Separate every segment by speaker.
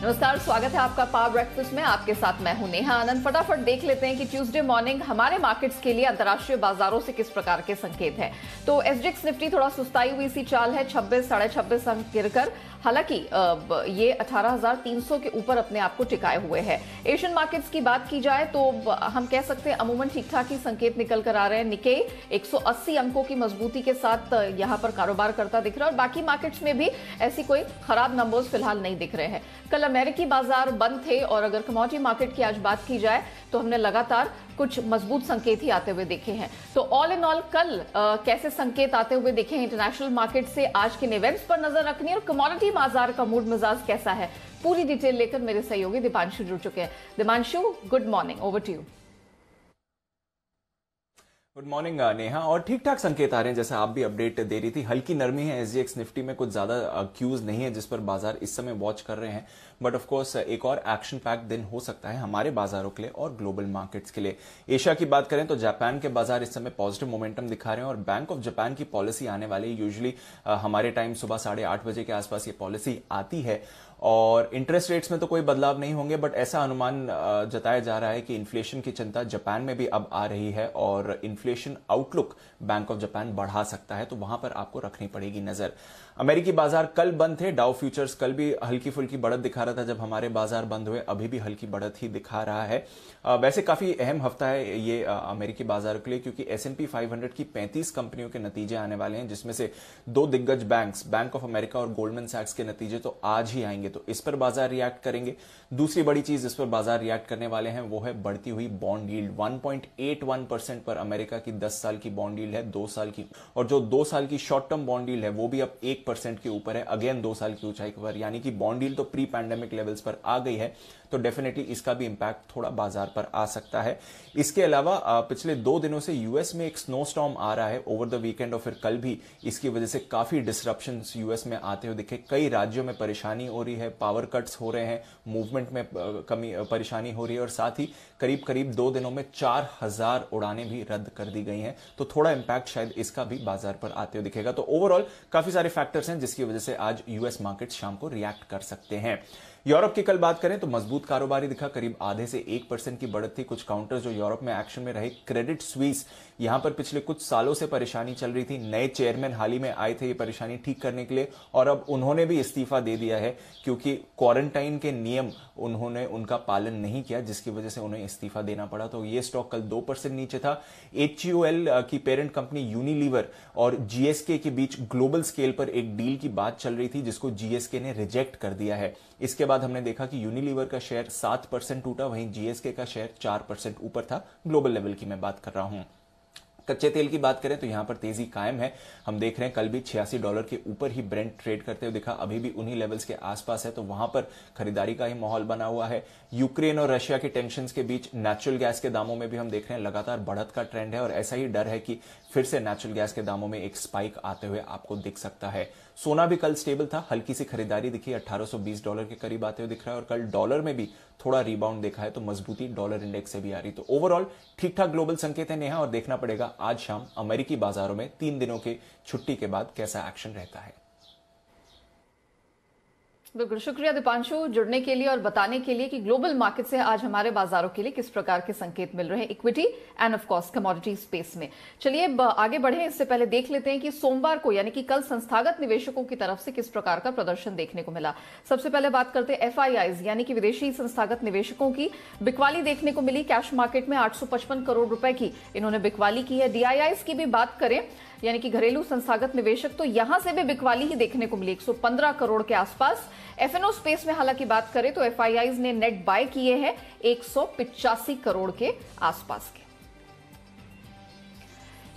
Speaker 1: नमस्कार, स्वागत है आपका पावर ब्रेकफास्ट में। आपके साथ मैं हूं नेहा आनंद। फटाफट देख लेते हैं कि ट्यूसडे मॉर्निंग हमारे मार्केट्स के लिए अंतर्राष्ट्रीय बाजारों से किस प्रकार के संकेत हैं। तो एसजीएक्स निफ्टी थोड़ा सुस्ताई हुई सी चाल है, 26 साढ़े 26 अंक गिरकर, हालांकि ये 18,300 के ऊपर अपने आप को टिकाए हुए है। एशियन मार्केट्स की बात की जाए तो हम कह सकते हैं अमूमन ठीक ठाक ही संकेत निकल कर आ रहे हैं। निकेई 180 अंकों की मजबूती के साथ यहां पर कारोबार करता दिख रहा है और बाकी मार्केट्स में भी ऐसी कोई खराब नंबर्स फिलहाल नहीं दिख रहे हैं। कल अमेरिकी बाजार बंद थे और अगर कमोडिटी मार्केट की आज बात की जाए तो हमने लगातार कुछ मजबूत संकेत ही आते हुए देखे हैं। तो ऑल इन ऑल कल कैसे संकेत आते हुए देखे हैं इंटरनेशनल मार्केट से, आज के इवेंट्स पर नजर रखनी और कमोडिटी बाजार का मूड मिजाज कैसा है, पूरी डिटेल लेकर मेरे सहयोगी दीपांशु जुड़ चुके हैं। Deepanshu, good morning, over to you.
Speaker 2: Good morning Neha. और ठीक ठाक संकेत आ रहे हैं, जैसे आप भी अपडेट दे रही थी। हल्की नरमी है एसजीएक्स निफ्टी में, कुछ ज्यादा क्यूज नहीं है जिस पर बाजार इस समय वॉच कर रहे हैं। बट ऑफ कोर्स एक और एक्शन पैक दिन हो सकता है हमारे बाजारों के लिए और ग्लोबल मार्केट्स के लिए। एशिया की बात करें तो जापान के बाजार इस समय पॉजिटिव मोमेंटम दिखा रहे हैं और बैंक ऑफ जापान की पॉलिसी आने वाली, यूजुअली हमारे टाइम सुबह 8:30 बजे के आसपास ये पॉलिसी आती है और इंटरेस्ट रेट्स में तो कोई बदलाव नहीं होंगे। बट ऐसा अनुमान जताया जा रहा है कि इन्फ्लेशन की चिंता जापान में भी अब आ रही है और inflation outlook bank of Japan बढ़ा सकता है, तो वहां पर आपको रखनी पड़ेगी नजर। अमेरिकी बाजार कल बंद थे, डाउ फ्यूचर्स कल भी हल्की फुल्की बढ़त दिखा रहा था जब हमारे बाजार बंद हुए, अभी भी हल्की बढ़त ही दिखा रहा है। वैसे काफी अहम हफ्ता है ये अमेरिकी बाजार के लिए, क्योंकि S&P 500 की 35 कंपनियों के नतीजे आने वाले हैं, जिसमें से 2 दिग्गज बैंक्स, बैंक ऑफ अमेरिका और गोल्डमैन सैक्स के नतीजे तो आज ही आएंगे, तो इस पर बाजार रिएक्ट करेंगे। दूसरी बड़ी चीज इस पर बाजार रिएक्ट करने वाले हैं वो है बढ़ती हुई बॉन्ड यील्ड। 1.81% पर अमेरिका की 10 साल की बॉन्ड यील्ड है, 2 साल की, और जो 2 साल की शॉर्ट टर्म बॉन्ड यील्ड है वो भी अब 1% के ऊपर है, अगेन 2 साल की ऊंचाई पर। यानी कि बॉन्ड यील्ड तो प्री पैंडेमिक लेवल्स पर आ गई है, तो डेफिनेटली इसका भी इंपैक्ट थोड़ा बाजार पर आ सकता है। इसके अलावा पिछले 2 दिनों से यूएस में एक स्नो स्टॉर्म आ रहा है ओवर द वीकेंड और फिर कल भी इसकी वजह से काफी डिसरप्शंस यूएस में आते हुए दिखे। कई राज्यों में परेशानी हो रही है, पावर कट्स हो रहे हैं, मूवमेंट में कमी परेशानी हो रही है और साथ ही करीब करीब 2 दिनों में 4,000 उड़ानें भी रद्द कर दी गई हैं, तो थोड़ा इंपैक्ट शायद इसका भी बाजार पर आते हुए दिखेगा। तो ओवरऑल काफी सारे फैक्टर्स हैं जिसकी वजह से आज यूएस मार्केट शाम को रिएक्ट कर सकते हैं। यूरोप की कल बात करें तो मजबूत कारोबारी दिखा, करीब आधे से 1% की बढ़त थी। कुछ काउंटर्स जो यूरोप में एक्शन में रहे, क्रेडिट स्विस, यहां पर पिछले कुछ सालों से परेशानी चल रही थी। नए चेयरमैन हाल ही में आए थे ये परेशानी ठीक करने के लिए और अब उन्होंने भी इस्तीफा दे दिया है क्योंकि क्वारंटाइन के नियम उन्होंने उनका पालन नहीं किया, जिसकी वजह से उन्हें इस्तीफा देना पड़ा। तो ये स्टॉक कल 2% नीचे था। HUL की पेरेंट कंपनी यूनिलीवर और GSK के बीच ग्लोबल स्केल पर एक डील की बात चल रही थी जिसको GSK ने रिजेक्ट कर दिया है। इसके बाद हमने देखा कि यूनिलीवर का शेयर 7% टूटा, वहीं GSK का शेयर 4% ऊपर था। ग्लोबल लेवल की मैं बात कर रहा हूं। कच्चे तेल की बात करें तो यहां पर तेजी कायम है। हम देख रहे हैं कल भी $86 के ऊपर ही ब्रेंट ट्रेड करते हुए दिखा, अभी भी उन्हीं लेवल्स के आसपास है, तो वहां पर खरीदारी का ही माहौल बना हुआ है। यूक्रेन और रशिया के टेंशंस के बीच नेचुरल गैस के दामों में भी हम देख रहे हैं लगातार बढ़त का ट्रेंड है और ऐसा ही डर है कि फिर से नेचुरल गैस के दामों में एक स्पाइक आते हुए आपको दिख सकता है। सोना भी कल स्टेबल था, हल्की सी खरीदारी दिखी, $1820 के करीब आते हुए दिख रहा है और कल डॉलर में भी थोड़ा रिबाउंड देखा है, तो मजबूती डॉलर इंडेक्स से भी आ रही। तो ओवरऑल ठीक ठाक ग्लोबल संकेत है नेहा, और देखना पड़ेगा आज शाम अमेरिकी बाजारों में 3 दिनों के छुट्टी के बाद कैसा एक्शन रहता है।
Speaker 1: बिल्कुल, शुक्रिया दीपांशु जुड़ने के लिए और बताने के लिए कि ग्लोबल मार्केट से आज हमारे बाजारों के लिए किस प्रकार के संकेत मिल रहे हैं equity end of course commodity space में। चलिए आगे बढ़े, इससे पहले देख लेते हैं कि सोमवार को यानी कि कल संस्थागत निवेशकों की तरफ से किस प्रकार का प्रदर्शन देखने को मिला। सबसे पहले बात करते हैं FIIs यानी कि विदेशी संस्थागत निवेशकों की। बिकवाली देखने को मिली कैश मार्केट में 855 करोड़ रुपए की इन्होंने बिकवाली की है। DIIs की भी बात करें यानी कि घरेलू संस्थागत निवेशक, तो यहां से भी बिकवाली ही देखने को मिली 115 करोड़ के आसपास। FNO स्पेस में हालांकि बात करें तो FIIs ने नेट बाय किए हैं 185 करोड़ के आसपास के।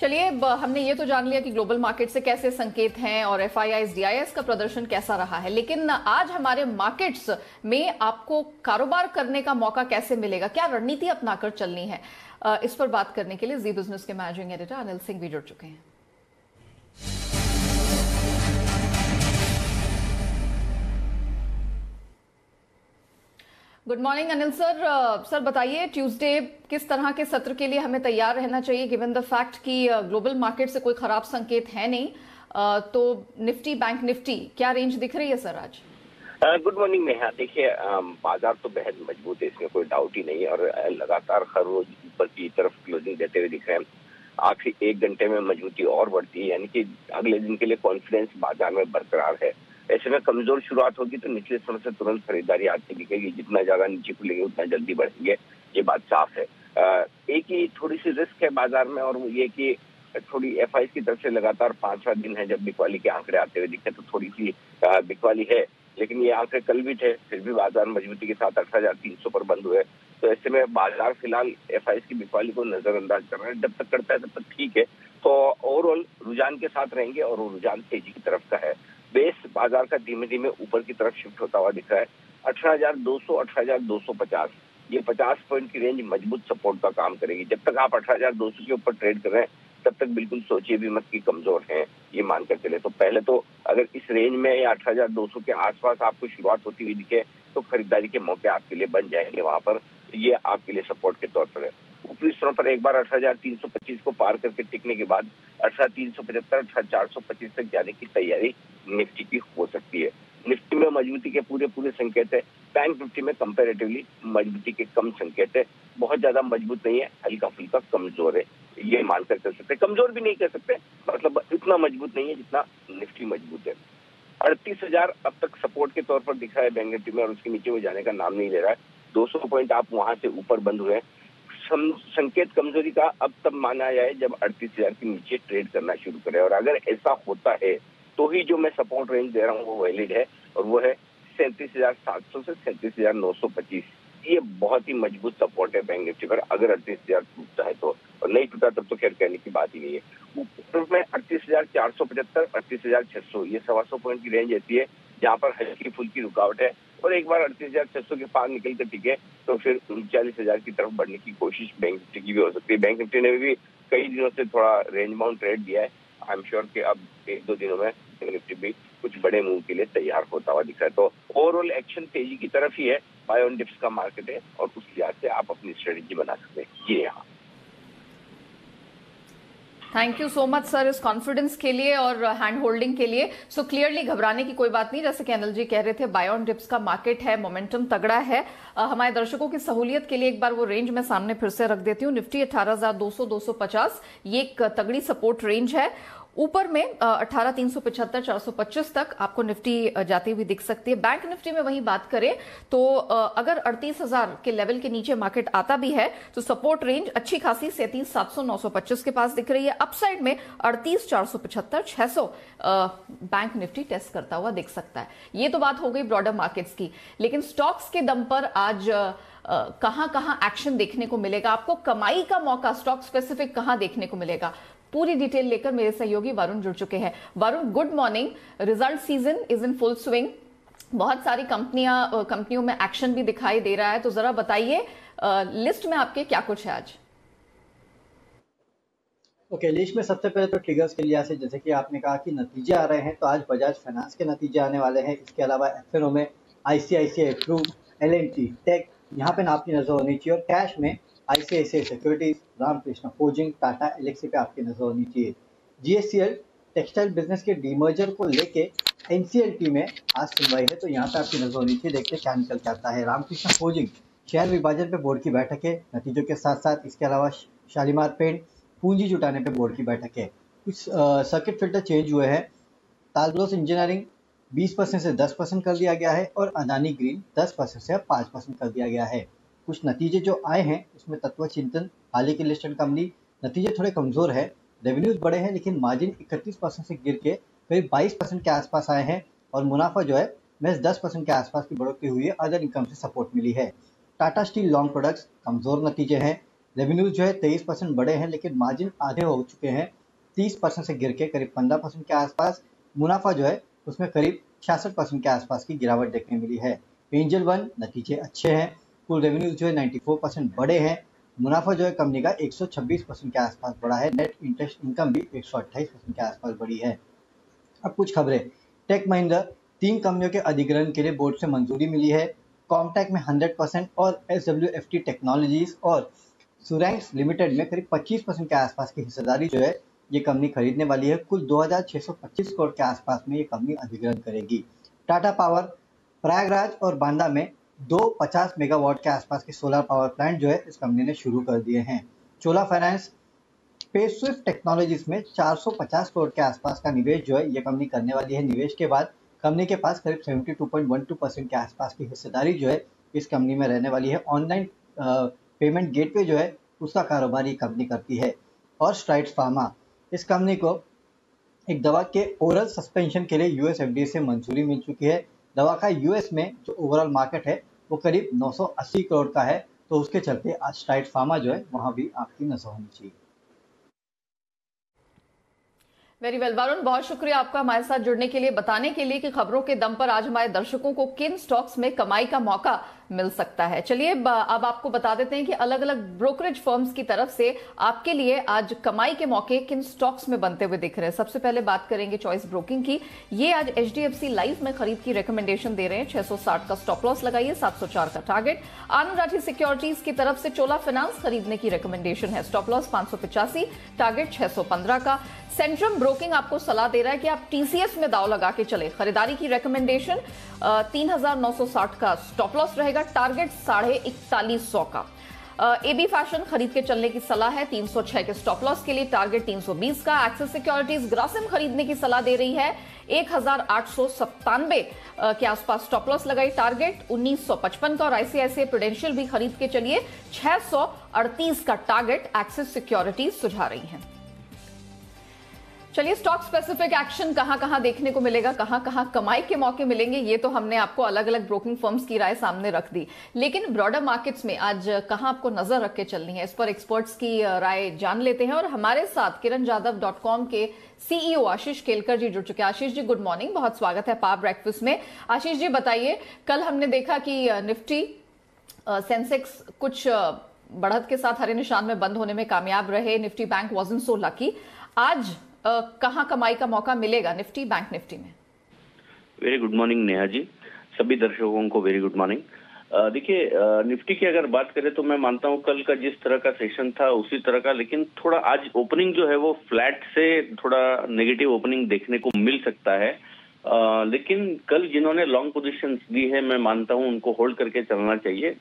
Speaker 1: चलिए हमने ये तो जान लिया कि ग्लोबल मार्केट से कैसे संकेत हैं और FIIs DIIs का प्रदर्शन कैसा रहा है, लेकिन आज हमारे मार्केट्स में आपको कारोबार करने का मौका कैसे मिलेगा, क्या रणनीति अपनाकर चलनी है, इस पर बात करने के लिए जी बिजनेस के मैनेजिंग एडिटर अनिल सिंह भी जुड़ चुके हैं। Good morning Anil sir. Sir बताइए ट्यूसडे किस तरह के सत्र के लिए हमें तैयार रहना चाहिए गिवन द फैक्ट कि ग्लोबल मार्केट से कोई खराब संकेत है नहीं, तो निफ्टी बैंक निफ्टी क्या रेंज दिख रही है सर आज?
Speaker 3: Good morning Neha. देखिए, बाजार तो बेहद मजबूत है, इसमें कोई डाउट ही नहीं है, और लगातार हर रोज ऊपर की तरफ क्लोजिंग देते हुए दिख रहे हैं। आखिरी 1 घंटे में मजबूती और बढ़ती है, यानी कि अगले दिन के लिए कॉन्फिडेंस बाजार में बरकरार है। ऐसे में कमजोर शुरुआत होगी तो निचले स्तर से तुरंत खरीदारी आती दिखेगी। जितना ज्यादा नीचे खुलेंगे उतना जल्दी बढ़ेंगे, ये बात साफ है। एक ही थोड़ी सी रिस्क है बाजार में, और वो ये कि थोड़ी एफआई की तरफ से लगातार 5वां दिन है जब बिकवाली के आंकड़े आते हुए दिखे, तो थोड़ी सी बिकवाली है। लेकिन ये आंकड़े कल भी थे, फिर भी बाजार मजबूती के साथ 18,300 पर बंद हुए। तो ऐसे में बाजार फिलहाल एफआई की बिकवाली को नजरअंदाज कर रहा है। जब तक करता है तब तक ठीक है। तो ओवरऑल रुझान के साथ रहेंगे, और वो रुझान तेजी की तरफ का है। बेस बाजार का धीमे धीमे ऊपर की तरफ शिफ्ट होता हुआ दिख रहा है। 18,200, 18,250, ये 50 पॉइंट की रेंज मजबूत सपोर्ट का काम करेगी। जब तक आप 18,200 के ऊपर ट्रेड कर रहे हैं तब तक बिल्कुल सोचिए भी मत कि कमजोर हैं, ये मानकर चले। तो पहले तो अगर इस रेंज में या 18,200 के आसपास आपको शुरुआत होती हुई दिखे तो खरीदारी के मौके आपके लिए बन जाएंगे वहां पर। ये आपके लिए सपोर्ट के तौर पर है। ऊपरी स्तरों पर एक बार 18,325 को पार करके टिकने के बाद 18,375, 18,425 तक जाने की तैयारी निफ्टी की हो सकती है। निफ्टी में मजबूती के पूरे पूरे संकेत है। बैंक निफ्टी में कंपैरेटिवली मजबूती के कम संकेत है। बहुत ज्यादा मजबूत नहीं है, हल्का फुल्का कमजोर है, ये मानकर चल सकते। कमजोर भी नहीं कह सकते, मतलब इतना मजबूत नहीं है जितना निफ्टी मजबूत है। 38,000 अब तक सपोर्ट के तौर पर दिख रहा है बैंक निफ्टी में, और उसके नीचे वो जाने का नाम नहीं ले रहा है। 200 पॉइंट आप वहां से ऊपर बंद हुए। संकेत कमजोरी का अब तब माना जाए जब 38,000 के नीचे ट्रेड करना शुरू करे, और अगर ऐसा होता है तो ही जो मैं सपोर्ट रेंज दे रहा हूँ वो वैलिड है, और वो है 37,700 से 37,925। ये बहुत ही मजबूत सपोर्ट है बैंक निफ्टी पर। अगर 38,000 टूटता है तो, और नहीं टूटा तब तो खैर कहने की बात ही नहीं है। ऊपर में 38,475, 38,600, ये 125 पॉइंट की रेंज ऐसी है जहां पर हल्की फुल्की रुकावट है। और एक बार 38,600 के पार निकल कर टिके तो फिर 39,000 की तरफ बढ़ने की कोशिश बैंक निफ्टी की भी हो सकती है। बैंक निफ्टी ने भी कई दिनों से थोड़ा रेंज बाउंड ट्रेड दिया है। आई एम श्योर कि अब 1-2 दिनों में बैंक निफ्टी भी कुछ बड़े मूव के लिए तैयार होता हुआ दिख रहा है। तो ओवरऑल एक्शन तेजी की तरफ ही है। बाय ऑन डिप्स का मार्केट है, और उस लिहाज से आप अपनी स्ट्रेटेजी बना सकते हैं। जी हाँ,
Speaker 1: thank you so much sir इस कॉन्फिडेंस के लिए और हैंड होल्डिंग के लिए। सो क्लियरली घबराने की कोई बात नहीं, जैसे कि अनिल जी कह रहे थे, बाय ऑन डिप्स का मार्केट है, मोमेंटम तगड़ा है। हमारे दर्शकों की सहूलियत के लिए एक बार वो रेंज में सामने फिर से रख देती हूँ। निफ्टी 18,200, 250, ये एक तगड़ी सपोर्ट रेंज है। ऊपर में 18,375, 425 तक आपको निफ्टी जाती हुई दिख सकती है। बैंक निफ्टी में वही बात करें तो अगर 38,000 के लेवल के नीचे मार्केट आता भी है तो सपोर्ट रेंज अच्छी खासी 37,700, 925 के पास दिख रही है। अपसाइड में 38,475, 600 बैंक निफ्टी टेस्ट करता हुआ दिख सकता है। ये तो बात हो गई ब्रॉडर मार्केट्स की, लेकिन स्टॉक्स के दम पर आज कहां कहां एक्शन देखने को मिलेगा, आपको कमाई का मौका स्टॉक स्पेसिफिक कहां देखने को मिलेगा, पूरी डिटेल लेकर मेरे सहयोगी वरुण जुड़ चुके हैं। Varun, good morning. Result season is in full swing, बहुत सारी कंपनियों में एक्शन भी दिखाई दे रहा है, तो जरा बताइए लिस्ट में आपके क्या कुछ है आज।
Speaker 4: ओके, लिस्ट में सबसे पहले तो ट्रिगर्स के लिहाज से जैसे कि आपने कहा कि नतीजे आ रहे हैं, तो आज बजाज फाइनेंस के नतीजे आने वाले हैं। इसके अलावा एफएनओ में आईसीआईसीआई प्रू, एलएनटी टेक यहाँ पे आपकी नजर होनी चाहिए, और कैश में ICICI securities, Ramkrishna forging, Tata Elxsi पे आपकी नजर होनी चाहिए। जीएससीएल टेक्सटाइल बिजनेस के डीमर्जर को लेके एनसीएलटी में आज सुनवाई है, तो यहाँ पे आपकी नजर होनी चाहिए। देखते हैं क्या निकल के आता है। रामकृष्ण फोर्जिंग शेयर विभाजन पे बोर्ड की बैठक है नतीजों के साथ साथ। इसके अलावा शालीमार पेंट पूंजी जुटाने पे बोर्ड की बैठक है। कुछ सर्किट फिल्टर चेंज हुए हैं। तालब्लोस इंजीनियरिंग 20% से 10% कर दिया गया है, और अदानी ग्रीन 10% से 5% कर दिया गया है। कुछ नतीजे जो आए हैं उसमें तत्व चिंतन, हाल ही की लिस्टेड कंपनी, नतीजे थोड़े कमजोर है। रेवेन्यूज बढ़े हैं लेकिन मार्जिन 31% से गिर के करीब 22% के आसपास आए हैं, और मुनाफा जो है महज 10% के आसपास की बढ़ोतरी हुई है। अदर इनकम से सपोर्ट मिली है। टाटा स्टील लॉन्ग प्रोडक्ट्स कमजोर नतीजे हैं। रेवेन्यूज जो है 23% बढ़े हैं लेकिन मार्जिन आधे हो चुके हैं, 30% से गिर के करीब 15% के आसपास। मुनाफा जो है उसमें करीब 66% के आसपास की गिरावट देखने मिली है। एंजल वन नतीजे अच्छे हैं, कुल रेवेन्यूज जो है 94% बढ़े हैं। मुनाफा जो है कंपनी का 126% के आसपास बढ़ा है। नेट इंटरेस्ट इनकम भी 128% के आसपास बढ़ी है। अब कुछ खबरें। टेक महिंद्रा 3 कंपनियों के अधिग्रहण के लिए बोर्ड से मंजूरी मिली है। कॉमटेक में 100% और SWFT टेक्नोलॉजीज और सुरैंक्स लिमिटेड में करीब 25% के आसपास की हिस्सेदारी जो है ये कंपनी खरीदने वाली है। कुल 2,625 करोड़ के आसपास में ये कंपनी अधिग्रहण करेगी। टाटा पावर प्रयागराज और बांदा में 250 मेगावाट के आसपास के सोलर पावर प्लांट जो है इस कंपनी ने शुरू कर दिए हैं। चोला फाइनेंस स्पेस स्विफ्ट टेक्नोलॉजीज में 450 करोड़ के आसपास का निवेश जो है ये कंपनी करने वाली है। निवेश के बाद कंपनी के पास करीब 72.12% के आसपास की हिस्सेदारी जो है इस कंपनी में रहने वाली है। ऑनलाइन पेमेंट गेटवे जो है उसका कारोबार ये कंपनी करती है। और स्ट्राइड्स फार्मा, इस कंपनी को एक दवा के ओरल सस्पेंशन के लिए यूएस एफडीए से मंजूरी मिल चुकी है। दवा का यूएस में जो ओवरऑल मार्केट है वो करीब 980 करोड़ का है, तो उसके चलते आज स्ट्राइड्स फार्मा जो है वहां भी आपकी नजर होनी चाहिए।
Speaker 1: वेरी वेल वरुण, बहुत शुक्रिया आपका हमारे साथ जुड़ने के लिए, बताने के लिए कि खबरों के दम पर आज हमारे दर्शकों को किन स्टॉक्स में कमाई का मौका मिल सकता है। चलिए अब आपको बता देते हैं कि अलग अलग ब्रोकरेज फर्म्स की तरफ से आपके लिए आज कमाई के मौके किन स्टॉक्स में बनते हुए दिख रहे हैं। सबसे पहले बात करेंगे चॉइस ब्रोकिंग की। ये आज एचडीएफसी लाइफ में खरीद की रिकमेंडेशन दे रहे हैं। 660 का स्टॉप लॉस लगाइए, 704 का टारगेट। आनंद राठी सिक्योरिटीज की तरफ से चोला फाइनेंस खरीदने की रिकमेंडेशन है। स्टॉप लॉस 585, टारगेट 615 का। सेंट्रम ब्रोकिंग आपको सलाह दे रहा है कि आप टीसीएस में दाव लगा के चले। खरीदारी की रिकमेंडेशन 3960 का स्टॉप लॉस रहेगा, टारगेट 4150 का। एबी फैशन खरीद के चलने की सलाह है 306 के स्टॉप लॉस के लिए, टारगेट 320 का। एक्सिस सिक्योरिटीज ग्रासिम खरीदने की सलाह दे रही है 1897 के आसपास स्टॉप लॉस लगाई, टारगेट 1955 का। और आईसीआईसीआई प्रूडेंशियल भी खरीद के चलिए, 638 का टारगेट एक्सिस सिक्योरिटीज सुझा रही है। चलिए स्टॉक स्पेसिफिक एक्शन कहां कहां देखने को मिलेगा, कहां कहां कमाई के मौके मिलेंगे, ये तो हमने आपको अलग अलग ब्रोकिंग फर्म्स की राय सामने रख दी। लेकिन ब्रॉडर मार्केट्स में आज कहां आपको नजर रख के चलनी है, इस पर एक्सपर्ट्स की राय जान लेते हैं। और हमारे साथ kiranjadhav.com के सीईओ आशीष केलकर जी जुड़ चुके हैं। आशीष जी गुड मॉर्निंग, बहुत स्वागत है पावर ब्रेकफास्ट में। आशीष जी बताइए, कल हमने देखा कि निफ्टी सेंसेक्स कुछ बढ़त के साथ हरे निशान में बंद होने में कामयाब रहे। Nifty bank wasn't so lucky. आज कहां कमाई का मौका मिलेगा निफ्टी बैंक निफ्टी में?
Speaker 5: Very good morning Neha ji, सभी दर्शकों को वेरी गुड मॉर्निंग। देखिए निफ्टी की अगर बात करें तो मैं मानता हूं कल का जिस तरह का सेशन था उसी तरह का, लेकिन थोड़ा आज ओपनिंग जो है वो फ्लैट से थोड़ा नेगेटिव ओपनिंग देखने को मिल सकता है। लेकिन कल जिन्होंने लॉन्ग पोजीशंस दी है मैं मानता हूं उनको होल्ड करके चलना चाहिए।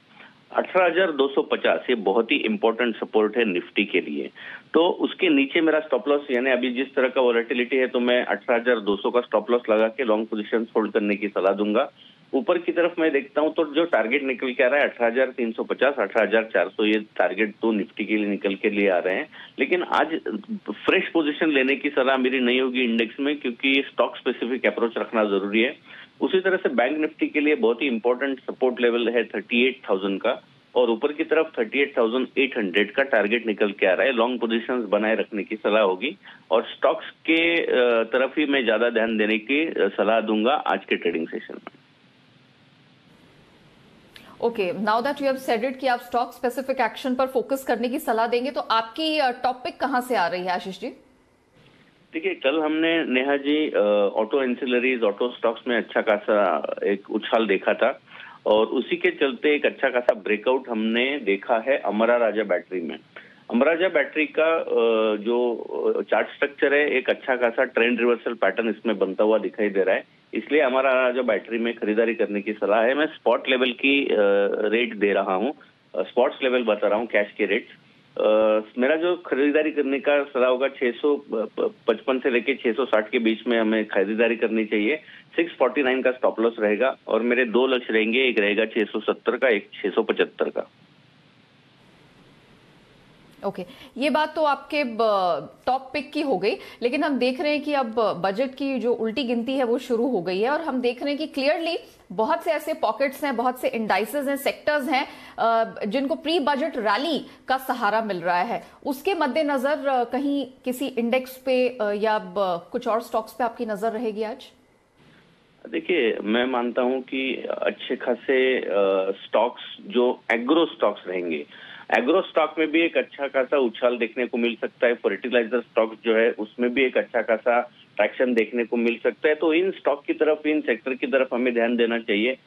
Speaker 5: 18,250 ये बहुत ही इंपॉर्टेंट सपोर्ट है निफ्टी के लिए, तो उसके नीचे मेरा स्टॉप लॉस, यानी अभी जिस तरह का वोलेटिलिटी है तो मैं 18,200 का स्टॉप लॉस लगा के लॉन्ग पोजीशन होल्ड करने की सलाह दूंगा। ऊपर की तरफ मैं देखता हूं तो जो टारगेट निकल के आ रहा है 18,350, 18,400, ये टारगेट तो निफ्टी के लिए निकल के लिए आ रहे हैं। लेकिन आज फ्रेश पोजीशन लेने की सलाह मेरी नहीं होगी इंडेक्स में, क्योंकि स्टॉक स्पेसिफिक अप्रोच रखना जरूरी है। उसी तरह से बैंक निफ्टी के लिए बहुत ही इंपॉर्टेंट सपोर्ट लेवल है 38,000 का, और ऊपर की तरफ 38,800 का टारगेट निकल के आ रहा है। लॉन्ग पोजीशंस बनाए रखने की सलाह होगी और स्टॉक्स के तरफ ही मैं ज्यादा ध्यान देने की सलाह दूंगा आज के ट्रेडिंग सेशन में।
Speaker 1: Okay, now that you have said it कि आप स्टॉक स्पेसिफिक एक्शन पर फोकस करने की सलाह देंगे, तो आपकी टॉपिक कहां से आ रही है आशीष जी?
Speaker 5: देखिए कल हमने Neha ji auto ancillaries, auto stocks में अच्छा खासा एक उछाल देखा था, और उसी के चलते एक अच्छा खासा ब्रेकआउट हमने देखा है अमरा राजा बैटरी में। अमरा राजा बैटरी का जो चार्ट स्ट्रक्चर है, एक अच्छा खासा ट्रेंड रिवर्सल पैटर्न इसमें बनता हुआ दिखाई दे रहा है, इसलिए अमरा राजा बैटरी में खरीदारी करने की सलाह है। मैं स्पॉट लेवल की रेट दे रहा हूँ, स्पॉट्स लेवल बता रहा हूँ, कैश के रेट। मेरा जो खरीदारी करने का सलाह होगा 655 से लेके 660 के बीच में हमें खरीदारी करनी चाहिए। 649 का स्टॉप लॉस रहेगा, और मेरे दो लक्ष्य रहेंगे, एक रहेगा 670 का, एक 675 का।
Speaker 1: ओके, ये बात तो आपके टॉप पिक की हो गई, लेकिन हम देख रहे हैं कि अब बजट की जो उल्टी गिनती है वो शुरू हो गई है, और हम देख रहे हैं कि क्लियरली बहुत से ऐसे पॉकेट्स हैं, बहुत से इंडाइसेस हैं, सेक्टर्स हैं जिनको प्री बजट रैली का सहारा मिल रहा है। उसके मद्देनजर कहीं किसी इंडेक्स पे या कुछ और स्टॉक्स पे आपकी नजर रहेगी आज?
Speaker 5: देखिए मैं मानता हूं कि अच्छे खासे स्टॉक्स जो एग्रो स्टॉक्स रहेंगे, एग्रो स्टॉक में भी एक अच्छा खासा उछाल देखने को मिल सकता है। फर्टिलाइजर स्टॉक जो है उसमें भी एक अच्छा खासा ट्रैक्शन देखने को मिल सकता है, तो इन स्टॉक की तरफ, इन सेक्टर की तरफ हमें ध्यान देना चाहिए।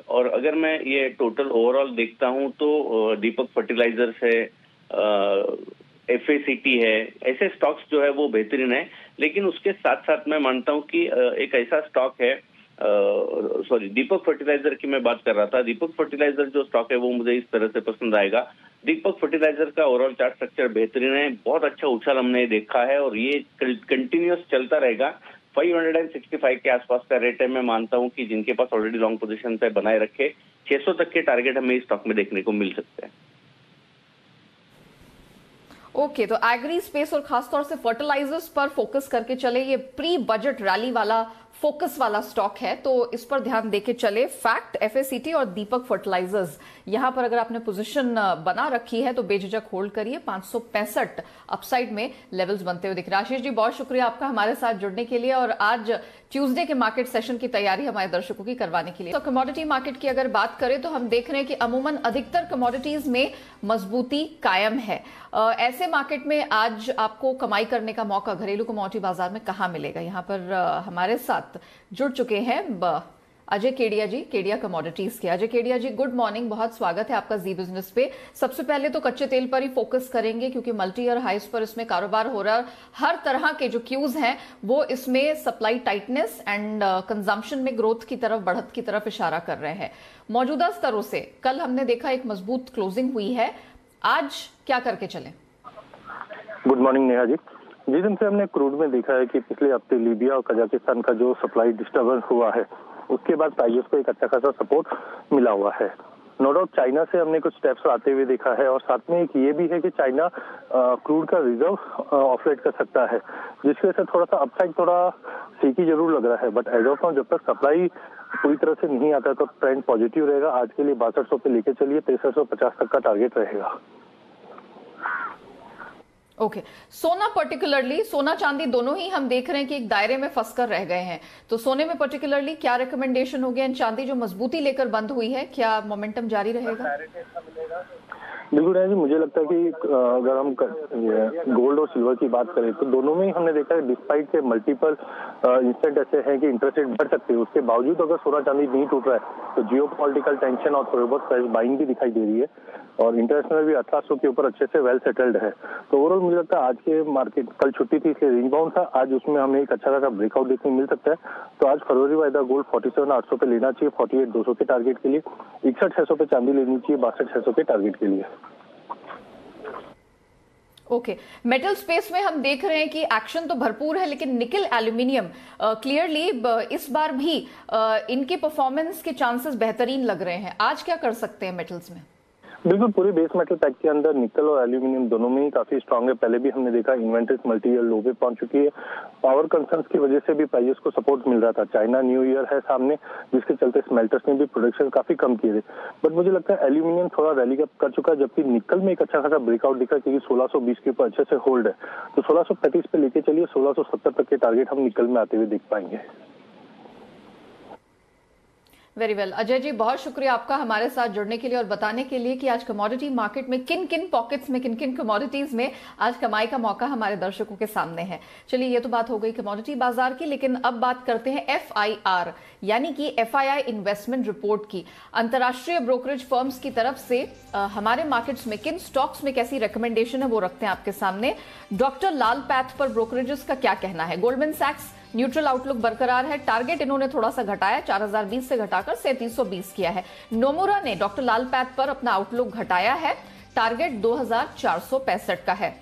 Speaker 5: और अगर मैं ये टोटल ओवरऑल देखता हूं तो दीपक फर्टिलाइजर्स है, FACT है, ऐसे स्टॉक्स जो है वो बेहतरीन है। लेकिन उसके साथ साथ मैं मानता हूं कि एक ऐसा स्टॉक है सॉरी दीपक फर्टिलाइजर की मैं बात कर रहा था। दीपक फर्टिलाइजर जो स्टॉक है वो मुझे इस तरह से पसंद आएगा। दीपक फर्टिलाइजर का ओवरऑल चार्ट स्ट्रक्चर बेहतरीन है, बहुत अच्छा उछाल हमने देखा है और ये कंटिन्यूअस चलता रहेगा। 565 के आसपास का रेट है। मैं मानता हूं कि जिनके पास ऑलरेडी लॉन्ग पोजीशन है बनाए रखे, 600 तक के टारगेट हमें इस स्टॉक में देखने को मिल सकते हैं।
Speaker 1: ओके, तो एग्री स्पेस और खासतौर से फर्टिलाइजर्स पर फोकस करके चले। ये प्री बजट रैली वाला फोकस वाला स्टॉक है, तो इस पर ध्यान देके चले। फैक्ट, एफएसीटी और दीपक फर्टिलाइजर्स, यहां पर अगर आपने पोजीशन बना रखी है तो बेझिझक होल्ड करिए। 565 अपसाइड में लेवल्स बनते हुए दिख रहे हैं। आशीष जी, बहुत शुक्रिया आपका हमारे साथ जुड़ने के लिए और आज ट्यूसडे के मार्केट सेशन की तैयारी हमारे दर्शकों की करवाने के लिए। तो कमोडिटी मार्केट की अगर बात करें तो हम देख रहे हैं कि अमूमन अधिकतर कमोडिटीज में मजबूती कायम है। ऐसे मार्केट में आज आपको कमाई करने का मौका घरेलू कमोडिटी बाजार में कहां मिलेगा? यहां पर हमारे साथ जुड़ चुके हैं अजय केडिया जी, केडिया कमोडिटीज के। अजय केडिया जी, गुड मॉर्निंग, बहुत स्वागत है आपका जी बिजनेस पे। सबसे पहले तो कच्चे तेल पर ही फोकस करेंगे क्योंकि मल्टी ईयर हाइस पर इसमें कारोबार हो रहा है। हर तरह के जो क्यूज हैं वो इसमें सप्लाई टाइटनेस एंड कंजम्पशन में ग्रोथ की तरफ, बढ़त की तरफ इशारा कर रहे हैं। मौजूदा स्तरों से कल हमने देखा एक मजबूत क्लोजिंग हुई है, आज क्या करके चलें?
Speaker 6: Good morning Neha ji. जिस दिन से हमने क्रूड में देखा है कि पिछले हफ्ते लीबिया और कजाकिस्तान का जो सप्लाई डिस्टर्बेंस हुआ है, उसके बाद प्राइस को एक अच्छा खासा सपोर्ट मिला हुआ है। नो डाउट चाइना से हमने कुछ स्टेप्स आते हुए देखा है और साथ में एक ये भी है कि चाइना क्रूड का रिजर्व ऑफरेट कर सकता है, जिसकी वजह से थोड़ा सा अपसाइड थोड़ा सीकी जरूर लग रहा है। बट एज ऑफ नाउ जब तक सप्लाई पूरी तरह से नहीं आता तो ट्रेंड पॉजिटिव रहेगा। आज के लिए 6200 पे लेके चलिए, 6350 तक का टारगेट रहेगा।
Speaker 1: ओके, सोना पर्टिकुलरली, सोना चांदी दोनों ही हम देख रहे हैं कि एक दायरे में फंसकर रह गए हैं, तो सोने में पर्टिकुलरली क्या रिकमेंडेशन हो गया? चांदी जो मजबूती लेकर बंद हुई है, क्या मोमेंटम जारी रहेगा?
Speaker 6: बिल्कुल है जी, मुझे लगता है कि अगर हम गोल्ड और सिल्वर की बात करें तो दोनों में ही हमने देखा है डिस्पाइट के मल्टीपल इंस्टेंट ऐसे हैं कि इंटरेस्ट रेट बढ़ सकते हैं, उसके बावजूद अगर सोना चांदी नहीं टूट रहा है तो जियोपॉलिटिकल टेंशन और थोड़ी बहुत प्राइस बाइंग भी दिखाई दे रही है और इंटरनेशनल भी 1800 के ऊपर अच्छे से वेल सेटल्ड है। तो ओवरऑल मुझे लगता है आज के मार्केट, कल छुट्टी थी इसलिए रेंज बाउंड था, आज उसमें हमें एक अच्छा खासा ब्रेकआउट देखने मिल सकता है। तो आज फरवरी वायदा गोल्ड 47,800 पे लेना चाहिए 48,200 के टारगेट के लिए, 61,600 पे चांदी लेनी चाहिए 62,600 के टारगेट के लिए।
Speaker 1: ओके, मेटल स्पेस में हम देख रहे हैं कि एक्शन तो भरपूर है, लेकिन निकल एल्यूमिनियम क्लियरली इस बार भी इनके परफॉर्मेंस के चांसेस बेहतरीन लग रहे हैं। आज क्या कर सकते हैं मेटल्स में?
Speaker 6: बिल्कुल, पूरे बेस मेटल पैक के अंदर निकल और एल्यूमिनियम दोनों में ही काफी स्ट्रांग है। पहले भी हमने देखा इन्वेंटरीज मल्टी ईयर लो पे पहुंच चुकी है। पावर कंसर्न्स की वजह से भी प्राइस को सपोर्ट मिल रहा था। चाइना न्यू ईयर है सामने, जिसके चलते स्मेल्टर्स ने भी प्रोडक्शन काफी कम किए थे। बट मुझे लगता है एल्यूमिनियम थोड़ा रैली कर चुका है, जबकि निकल में एक अच्छा खासा ब्रेकआउट दिखा क्योंकि 1620 के ऊपर अच्छे से होल्ड है। तो 1635 पे लेके चलिए, 1670 तक के टारगेट हम निकल में आते हुए देख पाएंगे।
Speaker 1: वेरी वेल, अजय जी, बहुत शुक्रिया आपका हमारे साथ जुड़ने के लिए और बताने के लिए कि आज कमोडिटी मार्केट में किन किन पॉकेट्स में, किन किन कमोडिटीज में आज कमाई का मौका हमारे दर्शकों के सामने है। चलिए, ये तो बात हो गई कमोडिटी बाजार की, लेकिन अब बात करते हैं FIR यानी कि FII इन्वेस्टमेंट रिपोर्ट की। अंतर्राष्ट्रीय ब्रोकरेज फर्म्स की तरफ से हमारे मार्केट्स में किन स्टॉक्स में कैसी रिकमेंडेशन है वो रखते हैं आपके सामने। डॉक्टर लाल पैथ पर ब्रोकरेजेस का क्या कहना है? गोल्डमैन सैक्स न्यूट्रल आउटलुक बरकरार है, टारगेट इन्होंने थोड़ा सा घटाया, 4020 से घटाकर 3720 किया है। नोमुरा ने डॉक्टर लाल पैथ पर अपना आउटलुक घटाया है, टारगेट 2465 का है।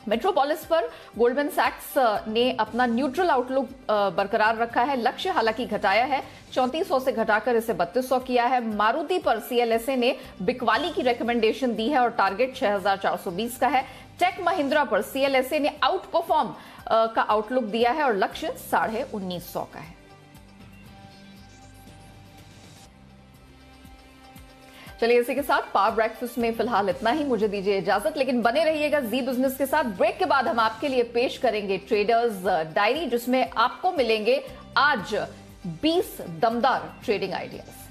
Speaker 1: मेट्रोपोलिस पर गोल्डमैन सैक्स ने अपना न्यूट्रल आउटलुक बरकरार रखा है, लक्ष्य हालांकि घटाया है, 3400 से घटाकर इसे 3200 किया है। मारुति पर CLSA ने बिकवाली की रिकमेंडेशन दी है और टारगेट 6420 का है। टेक महिंद्रा पर CLSA ने आउट परफॉर्म का आउटलुक दिया है और लक्ष्य 1950 का है। चलिए, इसी के साथ पावर ब्रेकफास्ट में फिलहाल इतना ही। मुझे दीजिए इजाजत, लेकिन बने रहिएगा जी बिजनेस के साथ। ब्रेक के बाद हम आपके लिए पेश करेंगे ट्रेडर्स डायरी, जिसमें आपको मिलेंगे आज 20 दमदार ट्रेडिंग आइडियाज।